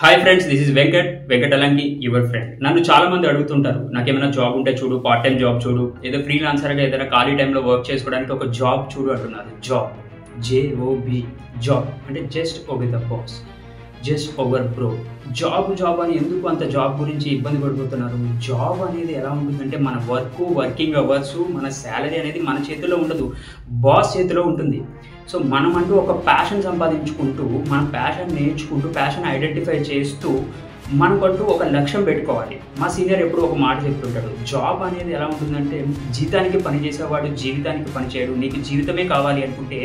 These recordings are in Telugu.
Hi friends, this is Venkat Alanki, your friend. నన్ను చాలా మంది అడుగుతుంటారు, నాకేమైనా జాబ్ ఉంటే చూడు, పార్ట్ టైం జాబ్ చూడు, ఏదో ఫ్రీలాన్సర్గా ఏదైనా ఖాళీ టైంలో వర్క్ చేసుకోవడానికి ఒక జాబ్ చూడు అంటున్నారు. జాబ్, JOB, జాబ్ అంటే just over the boss, just over bro. Job అని ఎందుకు అంత జాబ్ గురించి ఇబ్బంది పడిపోతున్నారు? జాబ్ అనేది ఎలా ఉంటుందంటే మన వర్కింగ్ అవర్స్, మన శాలరీ అనేది మన చేతిలో ఉండదు, బాస్ చేతిలో ఉంటుంది. సో మనం అంటూ ఒక ప్యాషన్ సంపాదించుకుంటూ, మన ప్యాషన్ నేర్చుకుంటూ, ప్యాషన్ ఐడెంటిఫై చేస్తూ మనకంటూ ఒక లక్ష్యం పెట్టుకోవాలి. మా సీనియర్ ఎప్పుడు ఒక మాట చెప్తుంటాడు, జాబ్ అనేది ఎలా ఉంటుందంటే జీతానికి పనిచేసేవాడు జీవితానికి పనిచేయడు. నీకు జీవితమే కావాలి అనుకుంటే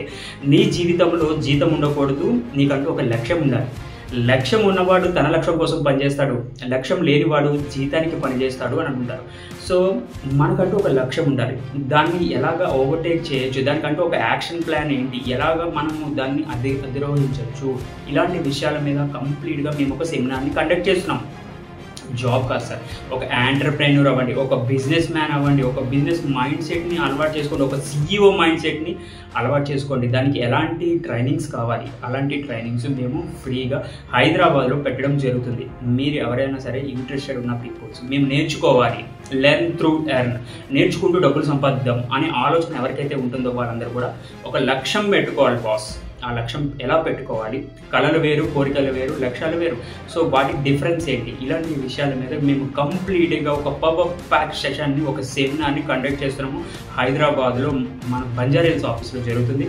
నీ జీవితంలో జీతం ఉండకూడదు, నీకంటూ ఒక లక్ష్యం ఉండాలి. లక్ష్యం ఉన్నవాడు తన లక్ష్యం కోసం పనిచేస్తాడు, లక్ష్యం లేనివాడు జీతానికి పనిచేస్తాడు అని అంటారు. సో మనకంటూ ఒక లక్ష్యం ఉండాలి, దాన్ని ఎలాగ ఓవర్టేక్ చేయొచ్చు, దానికంటూ ఒక యాక్షన్ ప్లాన్ ఏంటి, ఎలాగ మనము దాన్ని అధిరోహించవచ్చు, ఇలాంటి విషయాల మీద కంప్లీట్గా మేము ఒక సెమినార్ని కండక్ట్ చేస్తున్నాం. జాబ్ కాదు సార్, ఒక యాంటర్ప్రెన్యూర్ అవ్వండి, ఒక బిజినెస్ మ్యాన్ అవ్వండి, ఒక బిజినెస్ మైండ్ సెట్ని అలవాటు చేసుకోండి, ఒక CEO మైండ్ సెట్ని అలవాటు చేసుకోండి. దానికి ఎలాంటి ట్రైనింగ్స్ కావాలి, అలాంటి ట్రైనింగ్స్ మేము ఫ్రీగా హైదరాబాద్లో పెట్టడం జరుగుతుంది. మీరు ఎవరైనా సరే ఇంట్రెస్టెడ్ ఉన్న పీపుల్స్, మేము నేర్చుకోవాలి, లెర్న్ త్రూ ఎర్న్, నేర్చుకుంటూ డబ్బులు సంపాదిద్దాం అనే ఆలోచన ఎవరికైతే ఉంటుందో వాళ్ళందరూ కూడా ఒక లక్ష్యం పెట్టుకోవాలి బాస్. ఆ లక్ష్యం ఎలా పెట్టుకోవాలి, కళలు వేరు, కోరికలు వేరు, లక్ష్యాలు వేరు. సో వాటికి డిఫరెన్స్ ఏంటి, ఇలాంటి విషయాల మీద మేము కంప్లీట్గా ఒక పబ్అప్ ప్యాక్ సెషన్ని, ఒక సెమినార్ని కండక్ట్ చేస్తున్నాము. హైదరాబాద్లో మన బంజారా హిల్స్ ఆఫీస్లో జరుగుతుంది.